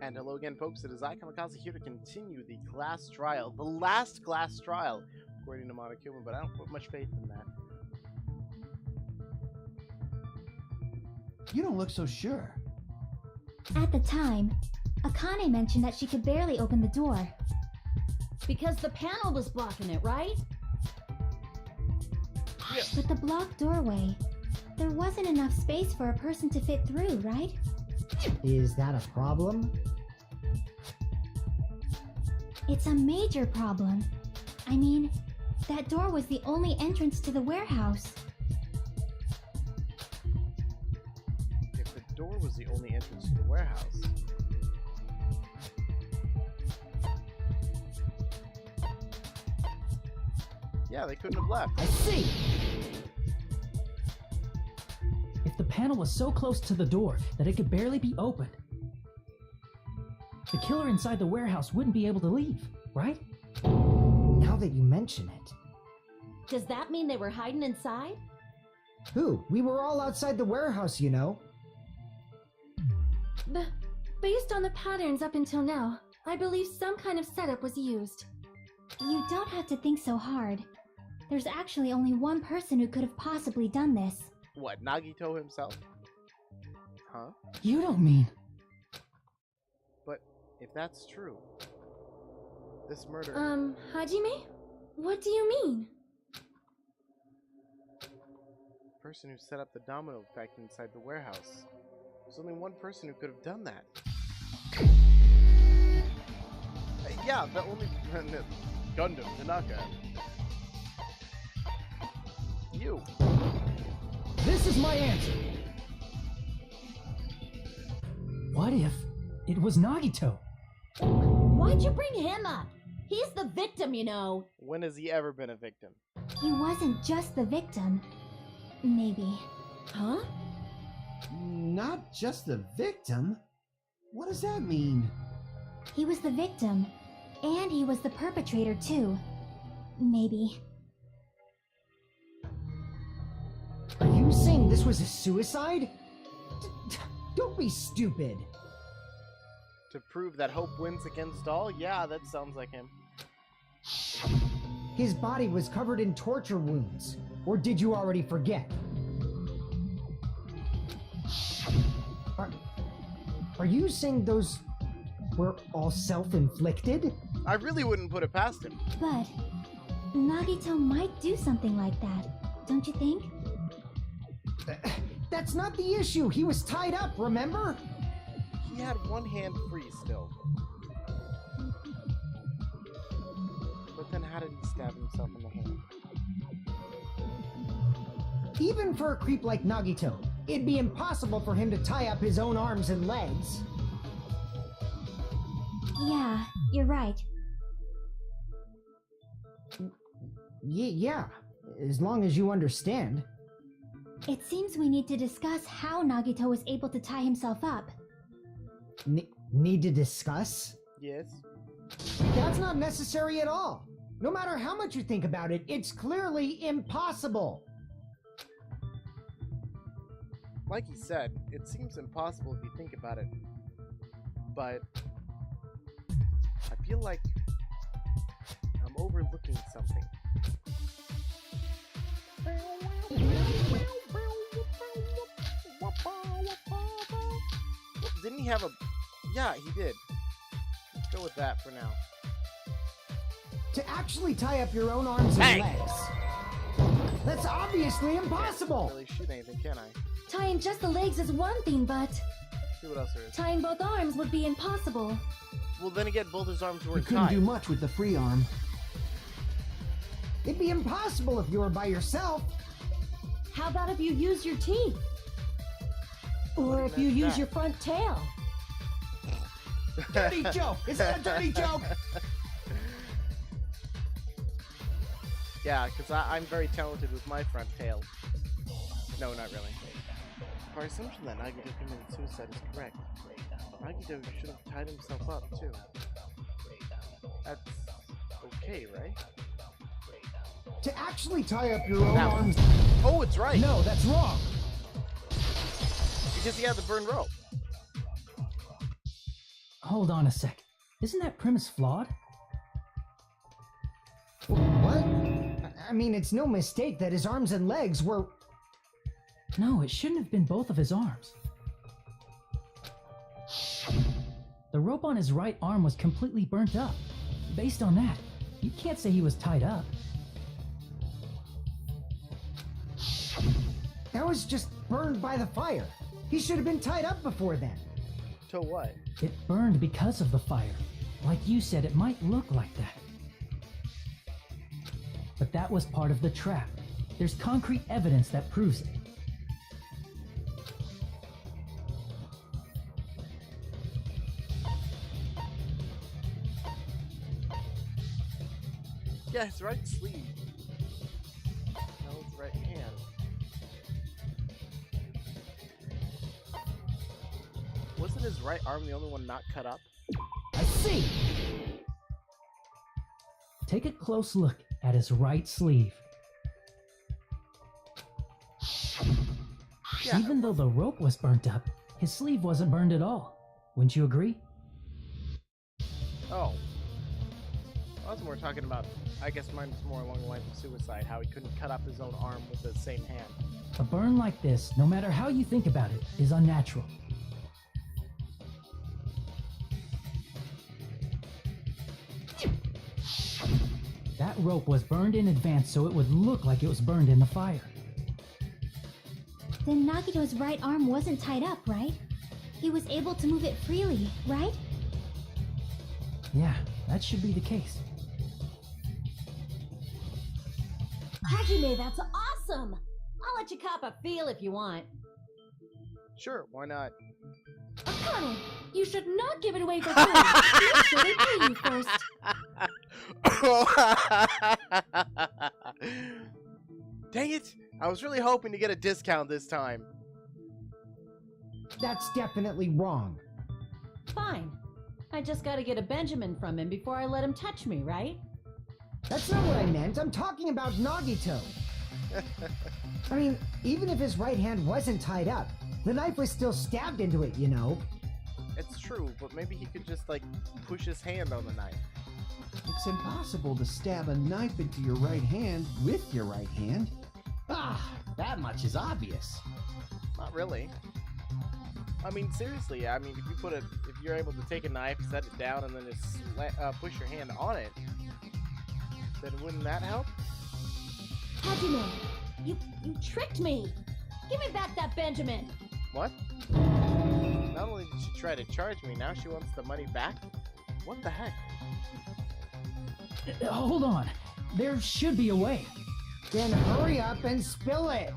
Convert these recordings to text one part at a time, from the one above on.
And hello again, folks. It is I, Kamikaze, here to continue the class trial. The last class trial, according to Monokuma, but I don't put much faith in that. You don't look so sure. At the time, Akane mentioned that she could barely open the door. Because the panel was blocking it, right? Yeah. With the blocked doorway, there wasn't enough space for a person to fit through, right? Is that a problem? It's a major problem. I mean, that door was the only entrance to the warehouse. If the door was the only entrance to the warehouse... yeah, they couldn't have left. I see! If the panel was so close to the door that it could barely be opened, the killer inside the warehouse wouldn't be able to leave, right? Now that you mention it. Does that mean they were hiding inside? Who? We were all outside the warehouse, you know. Based on the patterns up until now, I believe some kind of setup was used. You don't have to think so hard. There's actually only one person who could have possibly done this. What, Nagito himself? Huh? You don't mean... But if that's true, this murder... Hajime? What do you mean? The person who set up the domino effect inside the warehouse. There's only one person who could have done that. Yeah, the only... Gundam, Tanaka. You. This is my answer! What if it was Nagito? Why'd you bring him up? He's the victim, you know. When has he ever been a victim? He wasn't just the victim. Maybe. Huh? Not just the victim? What does that mean? He was the victim, and he was the perpetrator too. Maybe. Are you saying this was a suicide? Don't be stupid. To prove that hope wins against all? Yeah, that sounds like him. His body was covered in torture wounds. Or did you already forget? Are you saying those were all self-inflicted? I really wouldn't put it past him. But Nagito might do something like that, don't you think? That's not the issue. He was tied up, remember? He had one hand free still. But then how did he stab himself in the hand? Even for a creep like Nagito, it'd be impossible for him to tie up his own arms and legs. Yeah, you're right. Yeah, as long as you understand. It seems we need to discuss how Nagito was able to tie himself up. Need to discuss? Yes. That's not necessary at all. No matter how much you think about it, it's clearly impossible. Like he said, it seems impossible if you think about it. But I feel like I'm overlooking something. Didn't he have a... Yeah, he did. Let's go with that for now. To actually tie up your own arms and Hey! legs. That's obviously impossible. Can't really shoot anything, can I? Tying just the legs is one thing, but See what else there is. tying both arms would be impossible. Well, then again, both his arms were You couldn't tied. do much with the free arm. It'd be impossible if you were by yourself. How about if you use your teeth? Or if you use your front tail? Dirty joke! Is that a dirty joke? Yeah, because I'm very talented with my front tail. No, not really. Our assumption that Nagito committed suicide is correct. Nagito should have tied himself up, too. That's okay, right? To actually tie up your own Now. arms... Oh, it's right! No, that's wrong. Because he had the burned rope. Hold on a sec. Isn't that premise flawed? What? I mean, it's no mistake that his arms and legs were... No, it shouldn't have been both of his arms. The rope on his right arm was completely burnt up. Based on that, you can't say he was tied up. That was just burned by the fire. He should have been tied up before then. To what? It burned because of the fire. Like you said, it might look like that. But that was part of the trap. There's concrete evidence that proves it. Yeah, his right sleeve. No, his right hand. Wasn't his right arm the only one not cut up? I see! Take a close look at his right sleeve. Yeah. Even though the rope was burnt up, his sleeve wasn't burned at all. Wouldn't you agree? Oh. I was more talking about, I guess mine was more along the lines of suicide, how he couldn't cut up his own arm with the same hand. A burn like this, no matter how you think about it, is unnatural. That rope was burned in advance so it would look like it was burned in the fire. Then Nagito's right arm wasn't tied up, right? He was able to move it freely, right? Yeah, that should be the case. Hajime, that's awesome! I'll let you cop a feel if you want. Sure, why not? Akane, you should not give it away for free. You should pay you first. Dang it! I was really hoping to get a discount this time. That's definitely wrong. Fine. I just gotta get a Benjamin from him before I let him touch me, right? That's not what I meant. I'm talking about Nagito. I mean, even if his right hand wasn't tied up, the knife was still stabbed into it, you know? It's true, but maybe he could just, like, push his hand on the knife. It's impossible to stab a knife into your right hand with your right hand. Ah, that much is obvious. Not really. I mean, seriously, I mean, if you're able to take a knife, set it down, and then just push your hand on it, then wouldn't that help? Hajime, you tricked me! Give me back that Benjamin! What? Not only did she try to charge me, now she wants the money back? What the heck? Hold on. There should be a way. Then hurry up and spill it.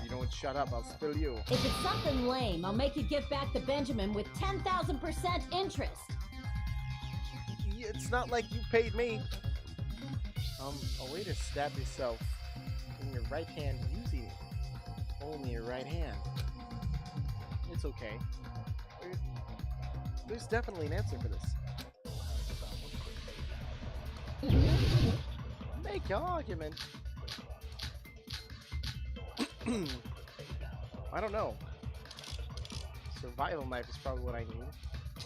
You don't shut up, I'll spill you. If it's something lame, I'll make you give back the Benjamin with 10,000% interest! It's not like you paid me. A way to stab yourself in your right hand using only your right hand. It's okay. There's definitely an answer for this. Make your argument. I don't know. Survival knife is probably what I need.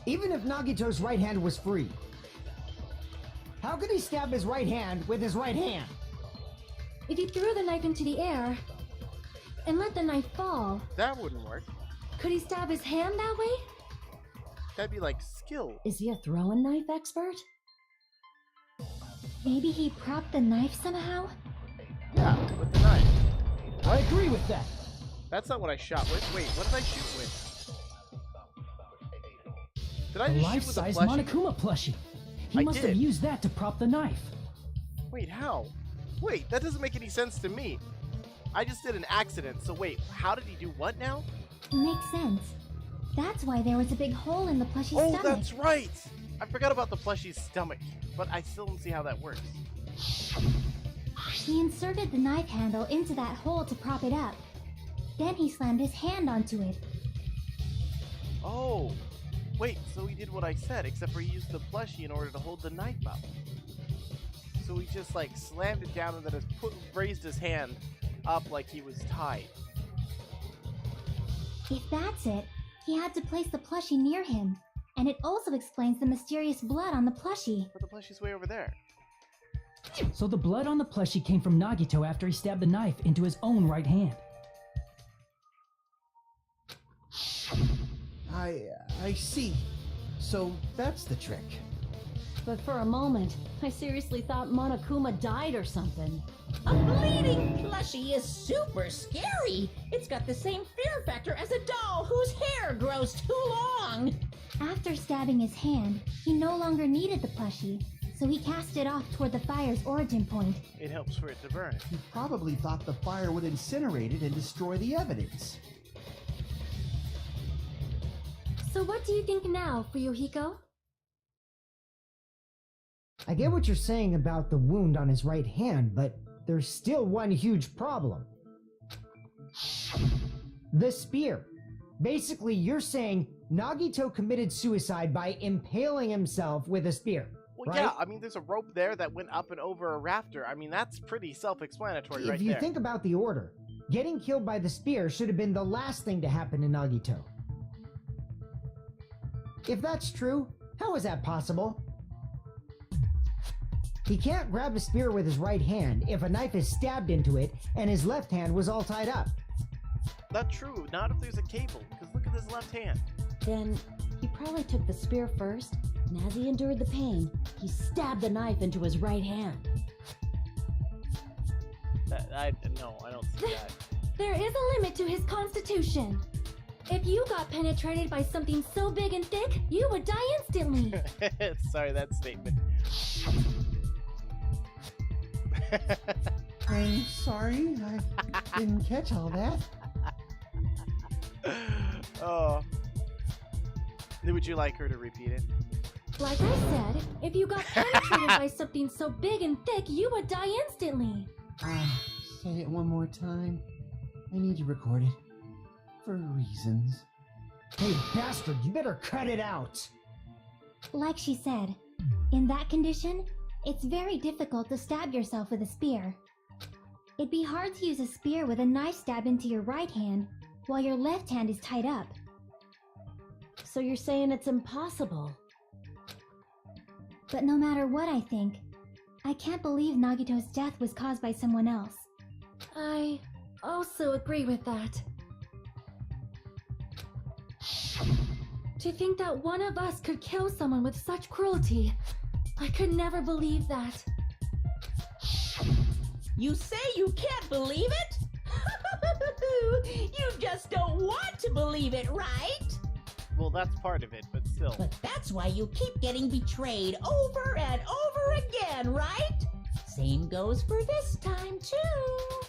Even if Nagito's right hand was free, how could he stab his right hand with his right hand? If you threw the knife into the air and let the knife fall, That wouldn't work. could he stab his hand that way? That'd be like skill. Is he a throwing knife expert? Maybe he propped the knife somehow? Yeah, with the knife. I agree with that. That's not what I shot with. Wait, what did I shoot with? Did I A just shoot with a life-size plushie? Monokuma plushie. He I must have did. used that to prop the knife. Wait, how? Wait, that doesn't make any sense to me. I just did an accident, so wait, how did he do what now? Makes sense. That's why there was a big hole in the plushie's Oh, stomach. that's right! I forgot about the plushie's stomach, but I still don't see how that works. He inserted the knife handle into that hole to prop it up. Then he slammed his hand onto it. Oh! Wait, so he did what I said, except for he used the plushie in order to hold the knife up. So he just, like, slammed it down and then raised his hand up like he was tied. If that's it, he had to place the plushie near him. And it also explains the mysterious blood on the plushie. But the plushie's way over there. So the blood on the plushie came from Nagito after he stabbed the knife into his own right hand. I see. So that's the trick. But for a moment, I seriously thought Monokuma died or something. A bleeding plushie is super scary. It's got the same fear factor as a doll whose hair grows too long. After stabbing his hand, he no longer needed the plushie, so he cast it off toward the fire's origin point. It helps for it to burn. He probably thought the fire would incinerate it and destroy the evidence. So what do you think now, Fuyuhiko? I get what you're saying about the wound on his right hand, but there's still one huge problem. The spear. Basically, you're saying Nagito committed suicide by impaling himself with a spear. Well, right? yeah, I mean, there's a rope there that went up and over a rafter. I mean, that's pretty self-explanatory right If you there. think about the order, getting killed by the spear should have been the last thing to happen to Nagito. If that's true, how is that possible? He can't grab a spear with his right hand if a knife is stabbed into it and his left hand was all tied up. Not true. Not if there's a cable, because look at his left hand. Then he probably took the spear first, and as he endured the pain, he stabbed the knife into his right hand. No, I don't see that. There is a limit to his constitution. If you got penetrated by something so big and thick, you would die instantly. Sorry, that statement. I'm sorry, I didn't catch all that. Oh. Would you like her to repeat it? Like I said, if you got penetrated by something so big and thick, you would die instantly. Say it one more time. I need to record it. For reasons. Hey, bastard, you better cut it out! Like she said, in that condition, it's very difficult to stab yourself with a spear. It'd be hard to use a spear with a knife stab into your right hand while your left hand is tied up. So you're saying it's impossible? But no matter what I think, I can't believe Nagito's death was caused by someone else. I also agree with that. To think that one of us could kill someone with such cruelty, I could never believe that. You say you can't believe it? You just don't want to believe it, right? Well, that's part of it, but still. But that's why you keep getting betrayed over and over again, right? Same goes for this time, too.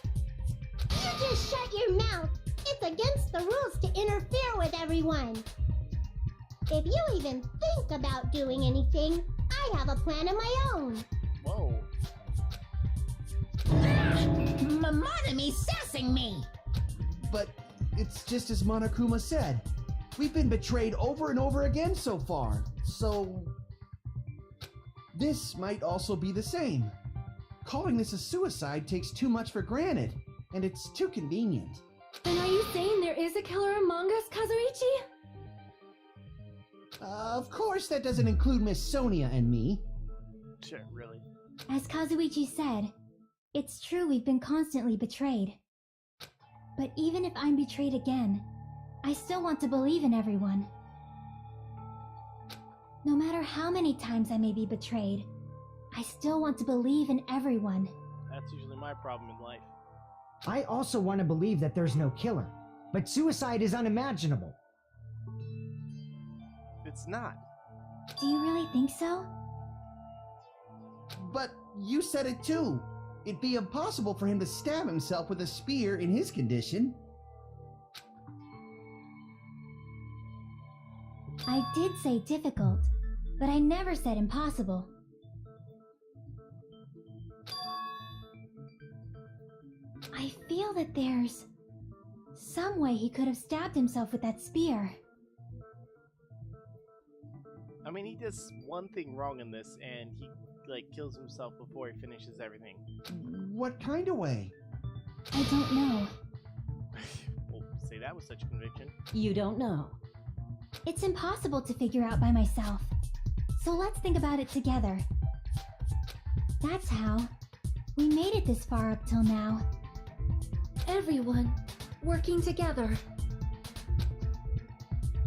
You just shut your mouth. It's against the rules to interfere with everyone. If you even think about doing anything, I have a plan of my own. Whoa. Monome's sassing me. But it's just as Monokuma said. We've been betrayed over and over again so far. So this might also be the same. Calling this a suicide takes too much for granted, and it's too convenient. Then are you saying there is a killer among us, Kazuichi? Of course that doesn't include Miss Sonia and me. Sure, really. As Kazuichi said, it's true we've been constantly betrayed. But even if I'm betrayed again, I still want to believe in everyone. No matter how many times I may be betrayed, I still want to believe in everyone. That's usually my problem in life. I also want to believe that there's no killer, but suicide is unimaginable. It's not. Do you really think so? But you said it too. It'd be impossible for him to stab himself with a spear in his condition. I did say difficult, but I never said impossible. I feel that there's some way he could have stabbed himself with that spear. I mean, he does one thing wrong in this, and he, kills himself before he finishes everything. What kind of way? I don't know. Well, say that with such conviction. You don't know. It's impossible to figure out by myself. So let's think about it together. That's how we made it this far up till now. Everyone working together.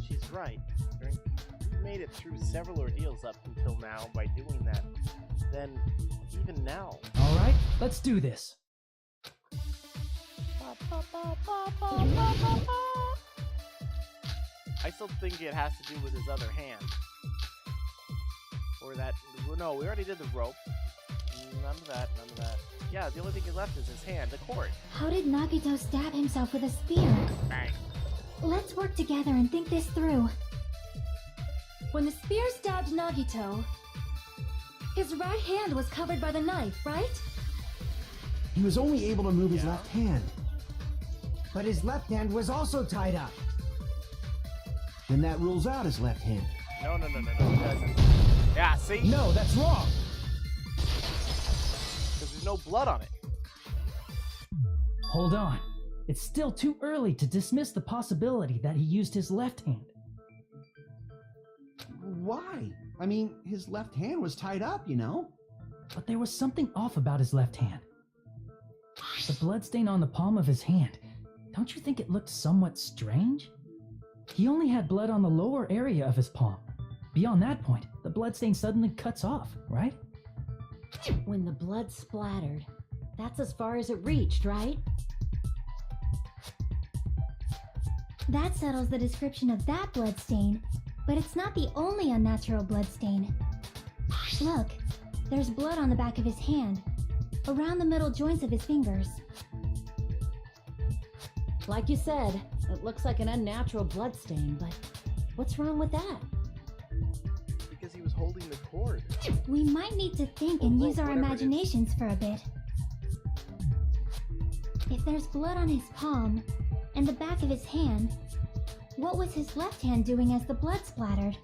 She's right. We made it through several ordeals up until now by doing that. Then, even now. Alright, let's do this. I still think it has to do with his other hand. Or that... No, we already did the rope. None of that, none of that. Yeah, the only thing left is his hand, the cord. How did Nagito stab himself with a spear? Bang. Let's work together and think this through. When the spear stabbed Nagito, his right hand was covered by the knife, right? He was only able to move his left hand. But his left hand was also tied up. Then that rules out his left hand. No, it doesn't. Yeah, see? No, that's wrong! Because there's no blood on it. Hold on. It's still too early to dismiss the possibility that he used his left hand. Why? I mean, his left hand was tied up, you know? But there was something off about his left hand. The bloodstain on the palm of his hand. Don't you think it looked somewhat strange? He only had blood on the lower area of his palm. Beyond that point, the bloodstain suddenly cuts off, right? When the blood splattered, that's as far as it reached, right? That settles the description of that bloodstain, but it's not the only unnatural bloodstain. Look, there's blood on the back of his hand, around the middle joints of his fingers. Like you said, it looks like an unnatural bloodstain, but what's wrong with that? Because he was holding the cord. We might need to think and use our imaginations for a bit. If there's blood on his palm and the back of his hand, what was his left hand doing as the blood splattered?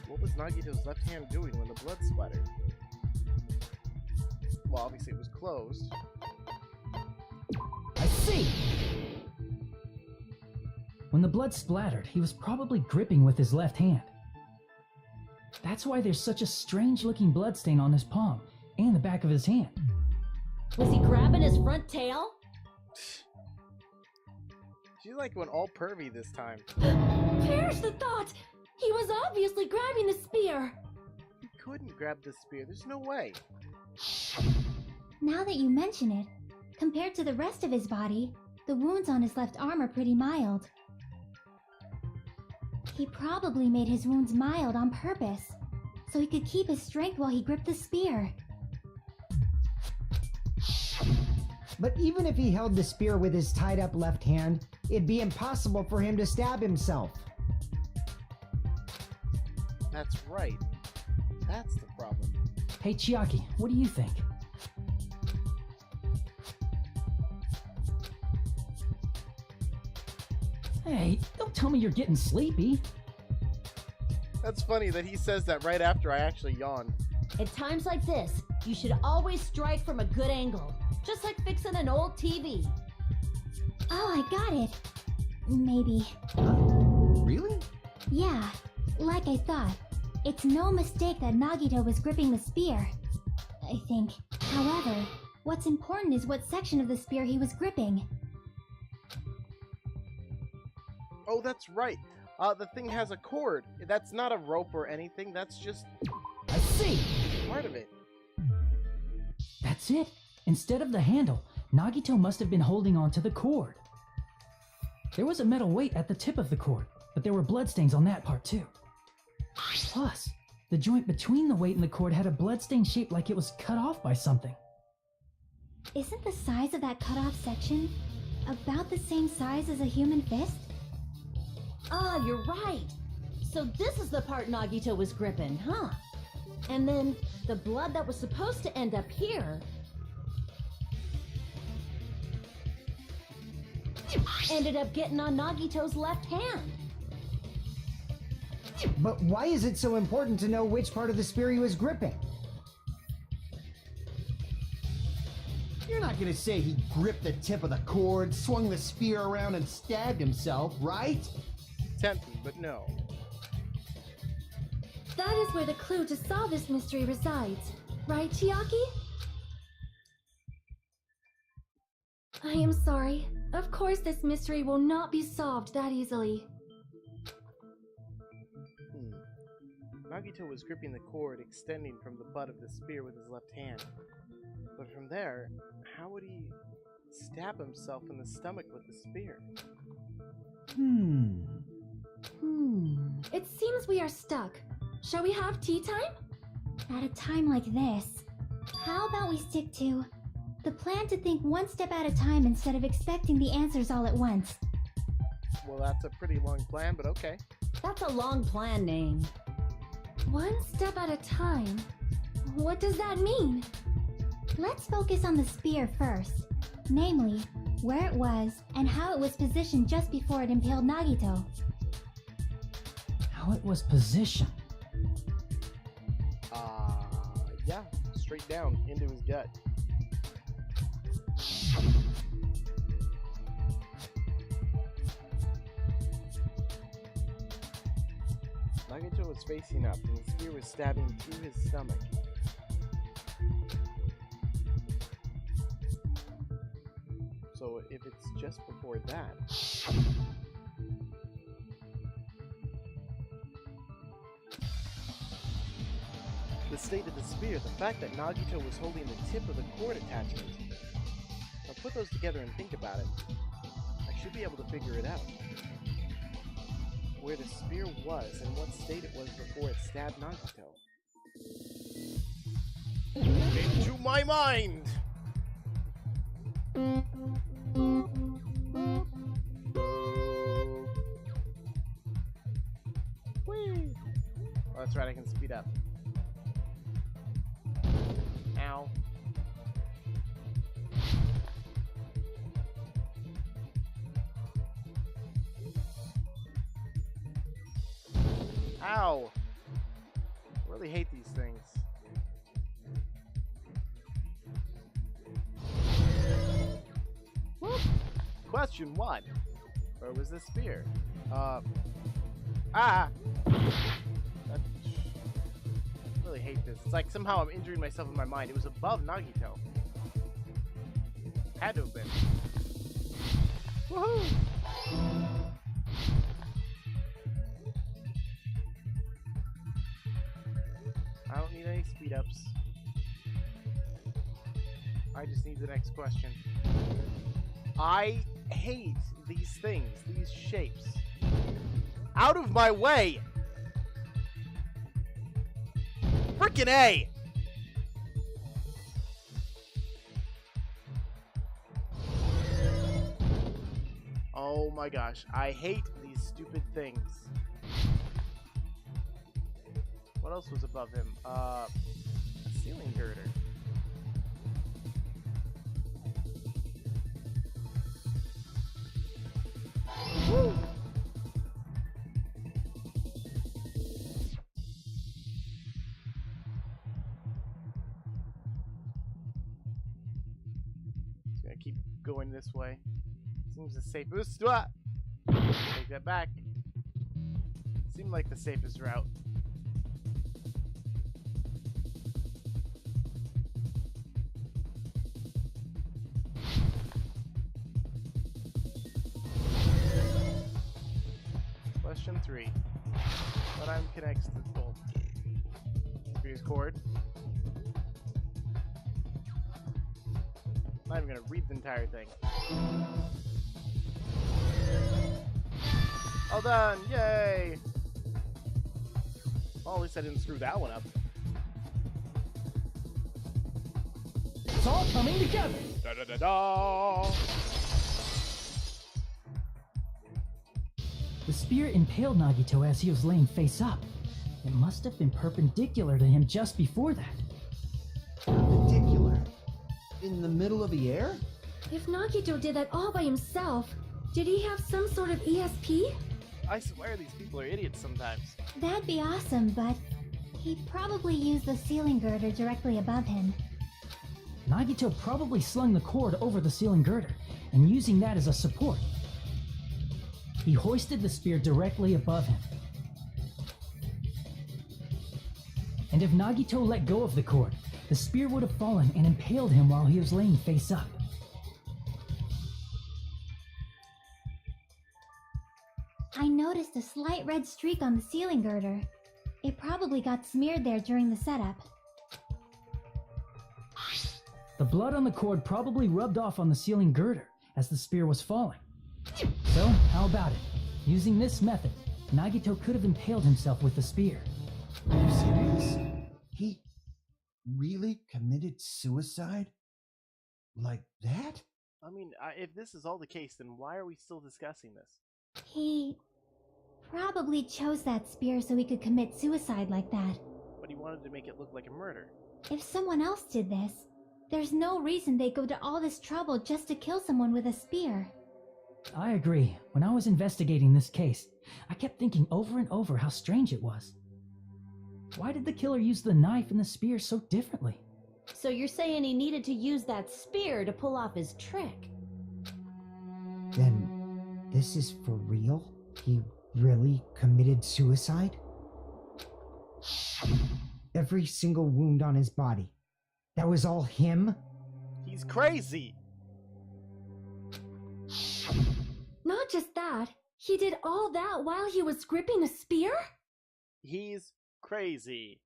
What was Nagito's left hand doing when the blood splattered? Well, obviously it was closed. I see! When the blood splattered, he was probably gripping with his left hand. That's why there's such a strange-looking bloodstain on his palm and the back of his hand. Was he grabbing his front tail? She like went all pervy this time. Perish the thought! He was obviously grabbing the spear! He couldn't grab the spear. There's no way. Now that you mention it, compared to the rest of his body, the wounds on his left arm are pretty mild. He probably made his wounds mild on purpose, so he could keep his strength while he gripped the spear. But even if he held the spear with his tied up left hand, it'd be impossible for him to stab himself. That's right. That's the problem. Hey Chiaki, what do you think? Hey, don't tell me you're getting sleepy. That's funny that he says that right after I actually yawned. At times like this, you should always strike from a good angle, just like fixing an old TV. Oh, I got it. Maybe. Really? Yeah, like I thought. It's no mistake that Nagito was gripping the spear, I think. However, what's important is what section of the spear he was gripping. Oh, that's right. The thing has a cord. That's not a rope or anything. That's just I see! part of it. That's it. Instead of the handle, Nagito must have been holding on to the cord. There was a metal weight at the tip of the cord, but there were bloodstains on that part too. Plus, the joint between the weight and the cord had a bloodstain shaped like it was cut off by something. Isn't the size of that cut-off section about the same size as a human fist? Ah, you're right. So this is the part Nagito was gripping, huh? And then the blood that was supposed to end up here ended up getting on Nagito's left hand. But why is it so important to know which part of the spear he was gripping? You're not gonna say he gripped the tip of the cord, swung the spear around, and stabbed himself, right? tempting, but no. That is where the clue to solve this mystery resides, right, Chiaki? I am sorry. Of course this mystery will not be solved that easily. Nagito was gripping the cord extending from the butt of the spear with his left hand. But from there, how would he stab himself in the stomach with the spear? It seems we are stuck. Shall we have tea time? At a time like this, how about we stick to the plan to think one step at a time instead of expecting the answers all at once? Well, that's a pretty long plan, but okay. That's a long plan name. One step at a time? What does that mean? Let's focus on the spear first. Namely, where it was and how it was positioned just before it impaled Nagito. How it was positioned. Yeah, straight down into his gut. Nagito was facing up, and the spear was stabbing through his stomach. So if it's just before that... The state of the spear, the fact that Nagito was holding the tip of the cord attachment. Now put those together and think about it. I should be able to figure it out. Where the spear was and what state it was before it stabbed Nagito. Into my mind! Whee! Oh, that's right, I can speed up. Ow. Ow! I really hate these things. Whoop. Question 1. Where was the spear? I really hate this. It's like somehow I'm injuring myself in my mind. It was above Nagito. Had to have been. Woohoo! I don't need any speed ups. I just need the next question. I hate these things, these shapes. Out of my way! Frickin' A! Oh my gosh, I hate these stupid things. What else was above him? A ceiling girder. Woo! Just gonna keep going this way. Seems the safest. Take that back. Seemed like the safest route. Question 3. What item connects to the bolt? Spear's cord. I'm not even gonna read the entire thing. All done! Yay! Well, at least I didn't screw that one up. It's all coming together. Da da da da! The spear impaled Nagito as he was laying face up. It must have been perpendicular to him just before that. Perpendicular? In the middle of the air? If Nagito did that all by himself, did he have some sort of ESP? I swear these people are idiots sometimes. That'd be awesome, but he probably used the ceiling girder directly above him. Nagito probably slung the cord over the ceiling girder and using that as a support. he hoisted the spear directly above him. And if Nagito let go of the cord, the spear would have fallen and impaled him while he was laying face up. I noticed a slight red streak on the ceiling girder. It probably got smeared there during the setup. The blood on the cord probably rubbed off on the ceiling girder as the spear was falling. So, how about it? Using this method, Nagito could have impaled himself with the spear. Are you serious? He really committed suicide? Like that? I mean, if this is all the case, then why are we still discussing this? He probably chose that spear so he could commit suicide like that. But he wanted to make it look like a murder. If someone else did this, there's no reason they go to all this trouble just to kill someone with a spear. I agree. When I was investigating this case, I kept thinking over and over how strange it was. Why did the killer use the knife and the spear so differently? So you're saying he needed to use that spear to pull off his trick? Then, this is for real? He really committed suicide? Every single wound on his body. That was all him? He's crazy! Not just that, he did all that while he was gripping a spear? He's crazy.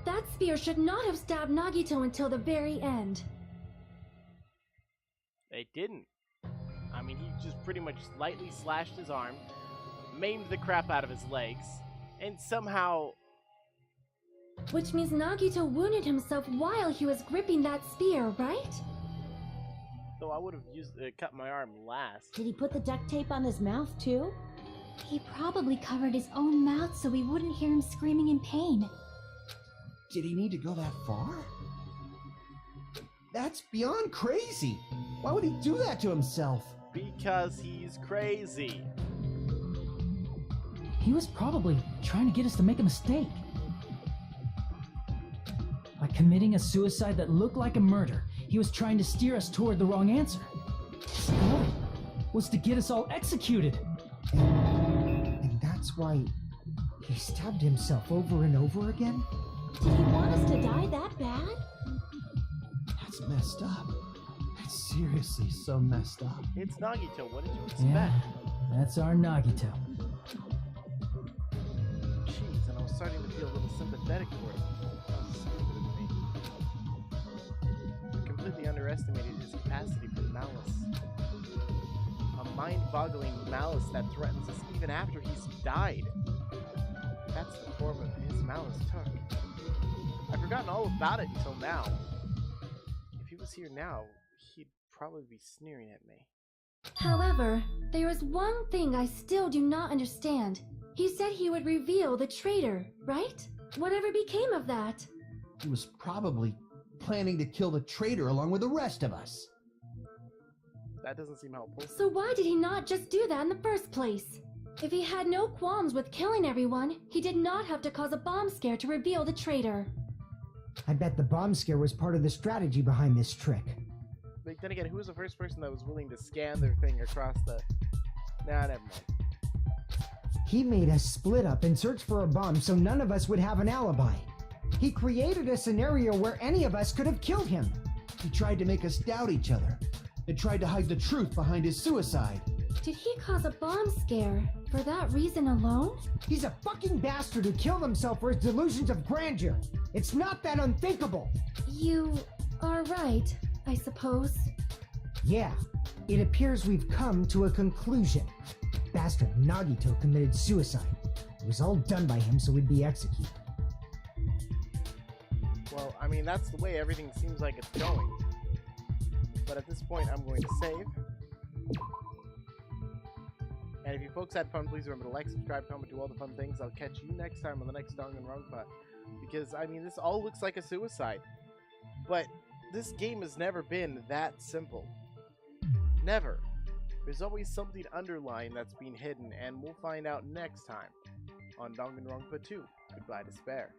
That spear should not have stabbed Nagito until the very end. It didn't. I mean, he just pretty much lightly slashed his arm, maimed the crap out of his legs, and somehow... Which means Nagito wounded himself while he was gripping that spear, right? Though I would have cut my arm last. Did he put the duct tape on his mouth too? He probably covered his own mouth so we wouldn't hear him screaming in pain. Did he need to go that far? That's beyond crazy. Why would he do that to himself? Because he's crazy. He was probably trying to get us to make a mistake. By committing a suicide that looked like a murder, he was trying to steer us toward the wrong answer. His goal was to get us all executed. And that's why he stabbed himself over and over again? Did he want us to die that bad? That's messed up. That's seriously so messed up. It's Nagito. What did you expect? Yeah, that's our Nagito. Jeez, and I was starting to feel a little sympathetic for him. How stupid of me. I completely underestimated his capacity for malice. A mind-boggling malice that threatens us even after he's died. That's the form of his malice took. I've forgotten all about it until now. If he was here now, he'd probably be sneering at me. However, there is one thing I still do not understand. He said he would reveal the traitor, right? Whatever became of that? He was probably planning to kill the traitor along with the rest of us. That doesn't seem helpful. So why did he not just do that in the first place? If he had no qualms with killing everyone, he did not have to cause a bomb scare to reveal the traitor. I bet the bomb scare was part of the strategy behind this trick. But then again, who was the first person that was willing to scan their thing across the... Nah, never mind. He made us split up and search for a bomb so none of us would have an alibi. He created a scenario where any of us could have killed him. He tried to make us doubt each other and tried to hide the truth behind his suicide. Did he cause a bomb scare for that reason alone? He's a fucking bastard who killed himself for his delusions of grandeur. It's not that unthinkable. You are right, I suppose. Yeah, it appears we've come to a conclusion. Bastard Nagito committed suicide. It was all done by him so he'd be executed. Well, I mean, that's the way everything seems like it's going. But at this point, I'm going to save. And if you folks had fun, please remember to like, subscribe, comment, do all the fun things. I'll catch you next time on the next Danganronpa. Because, I mean, this all looks like a suicide. But this game has never been that simple. Never. There's always something underlying that's been hidden, and we'll find out next time on Danganronpa 2. Goodbye, Despair.